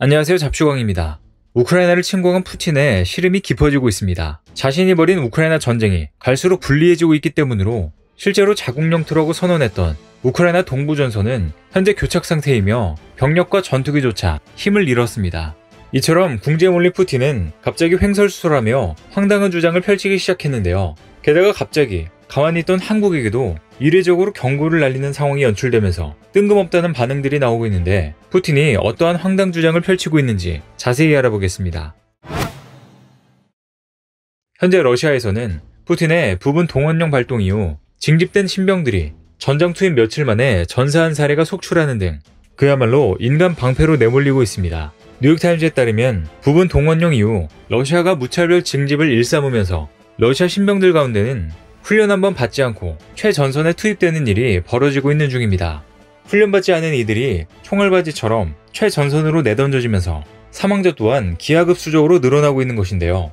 안녕하세요. 잡주광입니다. 우크라이나를 침공한 푸틴의 시름이 깊어지고 있습니다. 자신이 벌인 우크라이나 전쟁이 갈수록 불리해지고 있기 때문으로 실제로 자국 영토라고 선언했던 우크라이나 동부 전선은 현재 교착 상태이며 병력과 전투기조차 힘을 잃었습니다. 이처럼 궁지에 몰린 푸틴은 갑자기 횡설수설하며 황당한 주장을 펼치기 시작했는데요. 게다가 갑자기 가만히 있던 한국에게도 이례적으로 경고를 날리는 상황이 연출되면서 뜬금없다는 반응들이 나오고 있는데, 푸틴이 어떠한 황당 주장을 펼치고 있는지 자세히 알아보겠습니다. 현재 러시아에서는 푸틴의 부분 동원령 발동 이후 징집된 신병들이 전장 투입 며칠 만에 전사한 사례가 속출하는 등 그야말로 인간 방패로 내몰리고 있습니다. 뉴욕타임즈에 따르면 부분 동원령 이후 러시아가 무차별 징집을 일삼으면서 러시아 신병들 가운데는 훈련 한번 받지 않고 최전선에 투입되는 일이 벌어지고 있는 중입니다. 훈련받지 않은 이들이 총알바지처럼 최전선으로 내던져지면서 사망자 또한 기하급수적으로 늘어나고 있는 것인데요.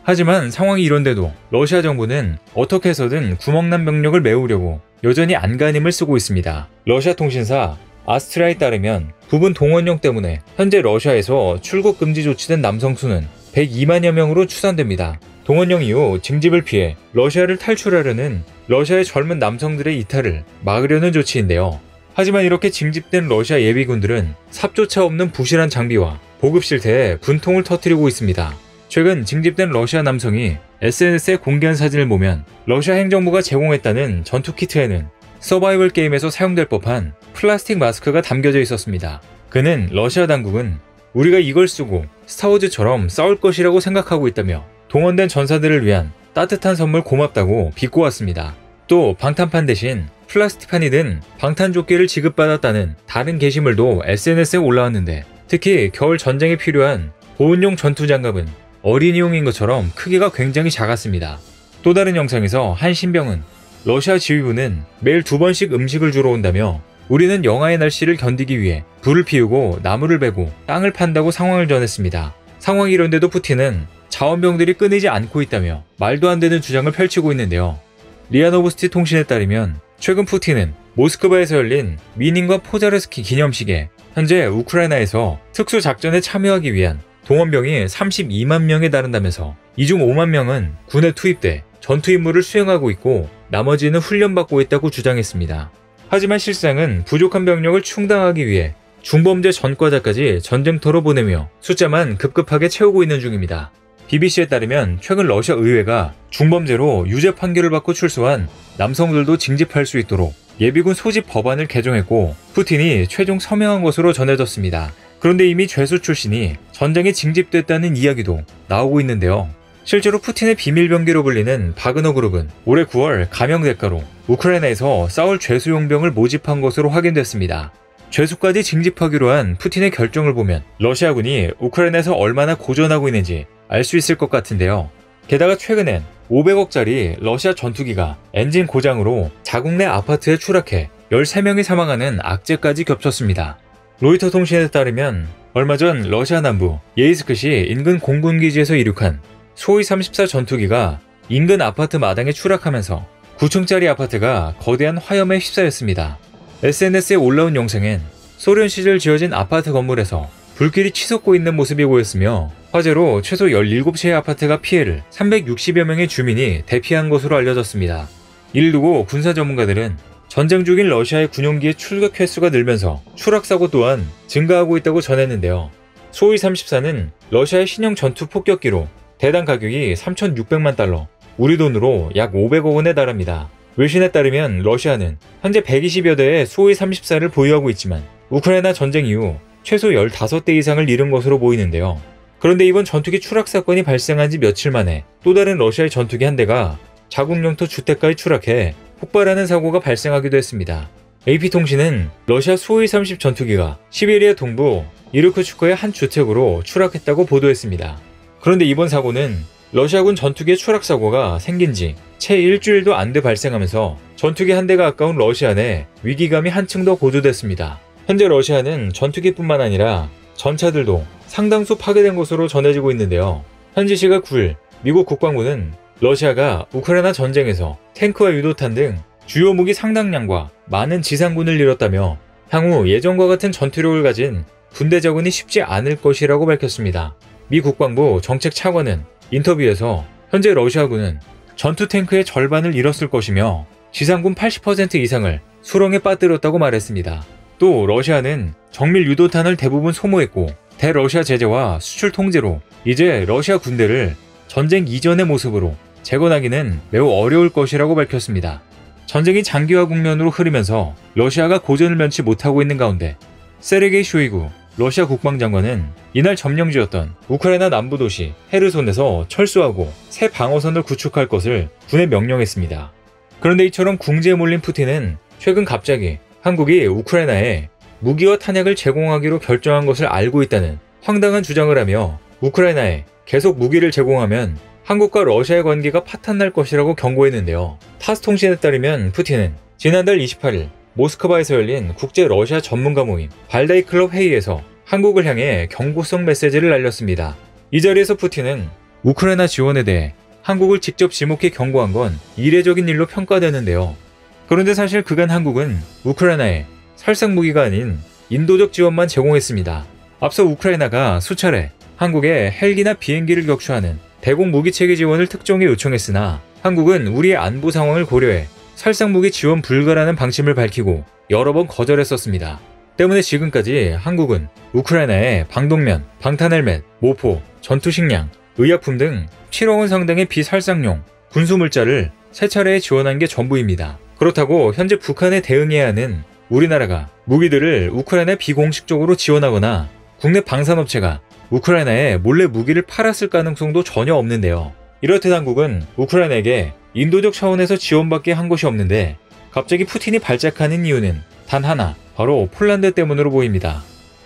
하지만 상황이 이런데도 러시아 정부는 어떻게 해서든 구멍난 병력을 메우려고 여전히 안간힘을 쓰고 있습니다. 러시아 통신사 아스트라에 따르면 부분 동원령 때문에 현재 러시아에서 출국 금지 조치된 남성 수는 102만여 명으로 추산됩니다. 동원령 이후 징집을 피해 러시아를 탈출하려는 러시아의 젊은 남성들의 이탈을 막으려는 조치인데요. 하지만 이렇게 징집된 러시아 예비군들은 삽조차 없는 부실한 장비와 보급 실태에 분통을 터뜨리고 있습니다. 최근 징집된 러시아 남성이 SNS에 공개한 사진을 보면 러시아 행정부가 제공했다는 전투 키트에는 서바이벌 게임에서 사용될 법한 플라스틱 마스크가 담겨져 있었습니다. 그는 러시아 당국은 우리가 이걸 쓰고 스타워즈처럼 싸울 것이라고 생각하고 있다며 동원된 전사들을 위한 따뜻한 선물 고맙다고 비꼬았습니다. 또 방탄판 대신 플라스틱판이 든 방탄조끼를 지급받았다는 다른 게시물도 SNS에 올라왔는데, 특히 겨울 전쟁에 필요한 보온용 전투장갑은 어린이용인 것처럼 크기가 굉장히 작았습니다. 또 다른 영상에서 한 신병은 러시아 지휘부는 매일 2번씩 음식을 주러 온다며 우리는 영하의 날씨를 견디기 위해 불을 피우고 나무를 베고 땅을 판다고 상황을 전했습니다. 상황이 이런데도 푸틴은 자원병들이 끊이지 않고 있다며 말도 안 되는 주장을 펼치고 있는데요. 리아노브스티 통신에 따르면 최근 푸틴은 모스크바에서 열린 미닌과 포자르스키 기념식에 현재 우크라이나에서 특수작전에 참여하기 위한 동원병이 32만 명에 달한다면서 이 중 5만 명은 군에 투입돼 전투 임무를 수행하고 있고 나머지는 훈련받고 있다고 주장했습니다. 하지만 실상은 부족한 병력을 충당하기 위해 중범죄 전과자까지 전쟁터로 보내며 숫자만 급급하게 채우고 있는 중입니다. BBC에 따르면 최근 러시아 의회가 중범죄로 유죄 판결을 받고 출소한 남성들도 징집할 수 있도록 예비군 소집 법안을 개정했고 푸틴이 최종 서명한 것으로 전해졌습니다. 그런데 이미 죄수 출신이 전쟁에 징집됐다는 이야기도 나오고 있는데요. 실제로 푸틴의 비밀병기로 불리는 바그너 그룹은 올해 9월 감형 대가로 우크라이나에서 싸울 죄수 용병을 모집한 것으로 확인됐습니다. 죄수까지 징집하기로 한 푸틴의 결정을 보면 러시아군이 우크라이나에서 얼마나 고전하고 있는지 알 수 있을 것 같은데요. 게다가 최근엔 500억짜리 러시아 전투기가 엔진 고장으로 자국 내 아파트에 추락해 13명이 사망하는 악재까지 겹쳤습니다. 로이터 통신에 따르면 얼마 전 러시아 남부 예이스크시 인근 공군기지에서 이륙한 소위 34 전투기가 인근 아파트 마당에 추락하면서 9층짜리 아파트가 거대한 화염에 휩싸였습니다. SNS에 올라온 영상엔 소련 시절 지어진 아파트 건물에서 불길이 치솟고 있는 모습이 보였으며 화재로 최소 17채의 아파트가 피해를 360여 명의 주민이 대피한 것으로 알려졌습니다. 이를 두고 군사 전문가들은 전쟁 중인 러시아의 군용기의 출격 횟수가 늘면서 추락사고 또한 증가하고 있다고 전했는데요. 소위 34는 러시아의 신형 전투 폭격기로 대당 가격이 3,600만 달러, 우리 돈으로 약 500억 원에 달합니다. 외신에 따르면 러시아는 현재 120여 대의 소위 34를 보유하고 있지만 우크라이나 전쟁 이후 최소 15대 이상을 잃은 것으로 보이는데요. 그런데 이번 전투기 추락 사건이 발생한 지 며칠 만에 또 다른 러시아의 전투기 한 대가 자국 영토 주택가에 추락해 폭발하는 사고가 발생하기도 했습니다. AP통신은 러시아 소위 30 전투기가 시베리아 동부 이르쿠츠크의 한 주택으로 추락했다고 보도했습니다. 그런데 이번 사고는 러시아군 전투기의 추락 사고가 생긴 지 채 일주일도 안 돼 발생하면서 전투기 한 대가 아까운 러시아 내 위기감이 한층 더 고조됐습니다. 현재 러시아는 전투기뿐만 아니라 전차들도 상당수 파괴된 것으로 전해지고 있는데요. 현지 시각 9일 미국 국방부는 러시아가 우크라이나 전쟁에서 탱크와 유도탄 등 주요 무기 상당량과 많은 지상군을 잃었다며 향후 예전과 같은 전투력을 가진 군대 적응이 쉽지 않을 것이라고 밝혔습니다. 미 국방부 정책차관은 인터뷰에서 현재 러시아군은 전투 탱크의 절반을 잃었을 것이며 지상군 80% 이상을 수렁에 빠뜨렸다고 말했습니다. 또 러시아는 정밀 유도탄을 대부분 소모했고 대러시아 제재와 수출 통제로 이제 러시아 군대를 전쟁 이전의 모습으로 재건하기는 매우 어려울 것이라고 밝혔습니다. 전쟁이 장기화 국면으로 흐르면서 러시아가 고전을 면치 못하고 있는 가운데 세르게이 쇼이구 러시아 국방장관은 이날 점령지였던 우크라이나 남부 도시 헤르손에서 철수하고 새 방어선을 구축할 것을 군에 명령했습니다. 그런데 이처럼 궁지에 몰린 푸틴은 최근 갑자기 한국이 우크라이나에 무기와 탄약을 제공하기로 결정한 것을 알고 있다는 황당한 주장을 하며 우크라이나에 계속 무기를 제공하면 한국과 러시아의 관계가 파탄날 것이라고 경고했는데요. 타스 통신에 따르면 푸틴은 지난달 28일 모스크바에서 열린 국제 러시아 전문가 모임 발다이 클럽 회의에서 한국을 향해 경고성 메시지를 날렸습니다. 이 자리에서 푸틴은 우크라이나 지원에 대해 한국을 직접 지목해 경고한 건 이례적인 일로 평가되는데요. 그런데 사실 그간 한국은 우크라이나에 살상 무기가 아닌 인도적 지원만 제공했습니다. 앞서 우크라이나가 수차례 한국에 헬기나 비행기를 격추하는 대공 무기 체계 지원을 특정에 요청했으나 한국은 우리의 안보 상황을 고려해 살상무기 지원 불가라는 방침을 밝히고 여러 번 거절했었습니다. 때문에 지금까지 한국은 우크라이나에 방독면, 방탄헬멧, 모포, 전투식량, 의약품 등 7억 원 상당의 비살상용 군수물자를 세 차례에 지원한 게 전부입니다. 그렇다고 현재 북한에 대응해야 하는 우리나라가 무기들을 우크라이나에 비공식적으로 지원하거나 국내 방산업체가 우크라이나에 몰래 무기를 팔았을 가능성도 전혀 없는데요. 이렇듯 한국은 우크라이나에게 인도적 차원에서 지원받게 한 것이 없는데 갑자기 푸틴이 발작하는 이유는 단 하나, 바로 폴란드 때문으로 보입니다.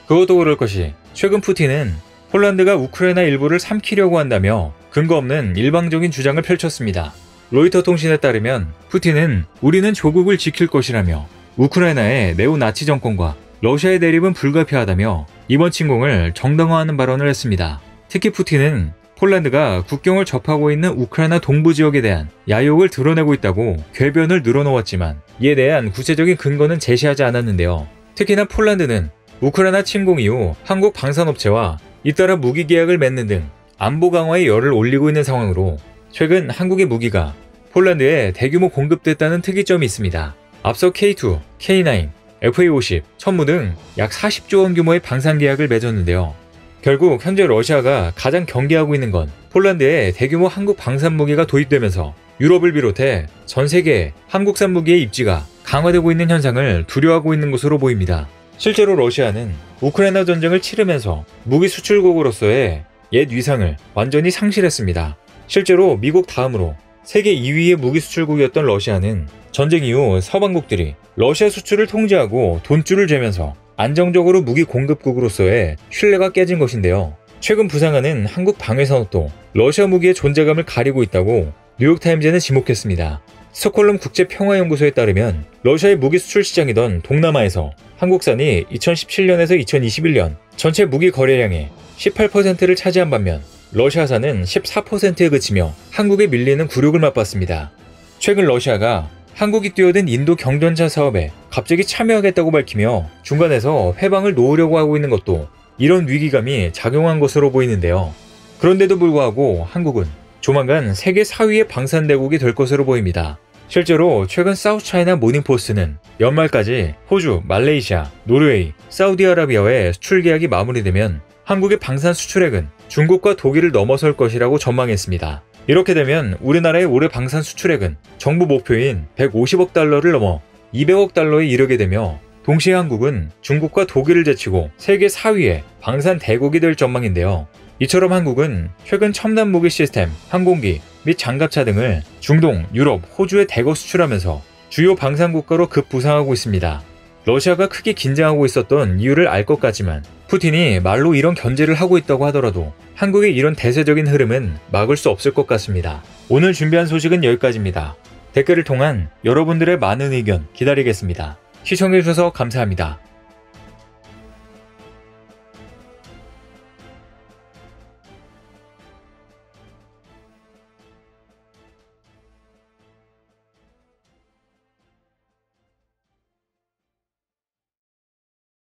그것도 그럴 것이 최근 푸틴은 폴란드가 우크라이나 일부를 삼키려고 한다며 근거 없는 일방적인 주장을 펼쳤습니다. 로이터 통신에 따르면 푸틴은 우리는 조국을 지킬 것이라며 우크라이나의 네오나치 정권과 러시아의 대립은 불가피하다며 이번 침공을 정당화하는 발언을 했습니다. 특히 푸틴은 폴란드가 국경을 접하고 있는 우크라이나 동부 지역에 대한 야욕을 드러내고 있다고 궤변을 늘어놓았지만 이에 대한 구체적인 근거는 제시하지 않았는데요. 특히나 폴란드는 우크라이나 침공 이후 한국 방산업체와 잇따라 무기 계약을 맺는 등 안보 강화에 열을 올리고 있는 상황으로 최근 한국의 무기가 폴란드에 대규모 공급됐다는 특이점이 있습니다. 앞서 K2, K9, FA-50, 천무 등 약 40조 원 규모의 방산 계약을 맺었는데요. 결국 현재 러시아가 가장 경계하고 있는 건 폴란드에 대규모 한국 방산 무기가 도입되면서 유럽을 비롯해 전 세계에 한국산 무기의 입지가 강화되고 있는 현상을 두려워하고 있는 것으로 보입니다. 실제로 러시아는 우크라이나 전쟁을 치르면서 무기 수출국으로서의 옛 위상을 완전히 상실했습니다. 실제로 미국 다음으로 세계 2위의 무기 수출국이었던 러시아는 전쟁 이후 서방국들이 러시아 수출을 통제하고 돈줄을 재면서 안정적으로 무기 공급국으로서의 신뢰가 깨진 것인데요. 최근 부상하는 한국 방위산업도 러시아 무기의 존재감을 가리고 있다고 뉴욕타임즈는 지목했습니다. 스톡홀름 국제평화연구소에 따르면 러시아의 무기 수출 시장이던 동남아에서 한국산이 2017년에서 2021년 전체 무기 거래량의 18%를 차지한 반면 러시아산은 14%에 그치며 한국에 밀리는 굴욕을 맛봤습니다. 최근 러시아가 한국이 뛰어든 인도 경전차 사업에 갑자기 참여하겠다고 밝히며 중간에서 회방을 놓으려고 하고 있는 것도 이런 위기감이 작용한 것으로 보이는데요. 그런데도 불구하고 한국은 조만간 세계 4위의 방산대국이 될 것으로 보입니다. 실제로 최근 사우스차이나 모닝포스트는 연말까지 호주, 말레이시아, 노르웨이, 사우디아라비아의 수출 계약이 마무리되면 한국의 방산 수출액은 중국과 독일을 넘어설 것이라고 전망했습니다. 이렇게 되면 우리나라의 올해 방산 수출액은 정부 목표인 150억 달러를 넘어 200억 달러에 이르게 되며 동시에 한국은 중국과 독일을 제치고 세계 4위의 방산 대국이 될 전망인데요. 이처럼 한국은 최근 첨단 무기 시스템, 항공기 및 장갑차 등을 중동, 유럽, 호주에 대거 수출하면서 주요 방산 국가로 급부상하고 있습니다. 러시아가 크게 긴장하고 있었던 이유를 알 것 같지만 푸틴이 말로 이런 견제를 하고 있다고 하더라도 한국의 이런 대세적인 흐름은 막을 수 없을 것 같습니다. 오늘 준비한 소식은 여기까지입니다. 댓글을 통한 여러분들의 많은 의견 기다리겠습니다. 시청해주셔서 감사합니다.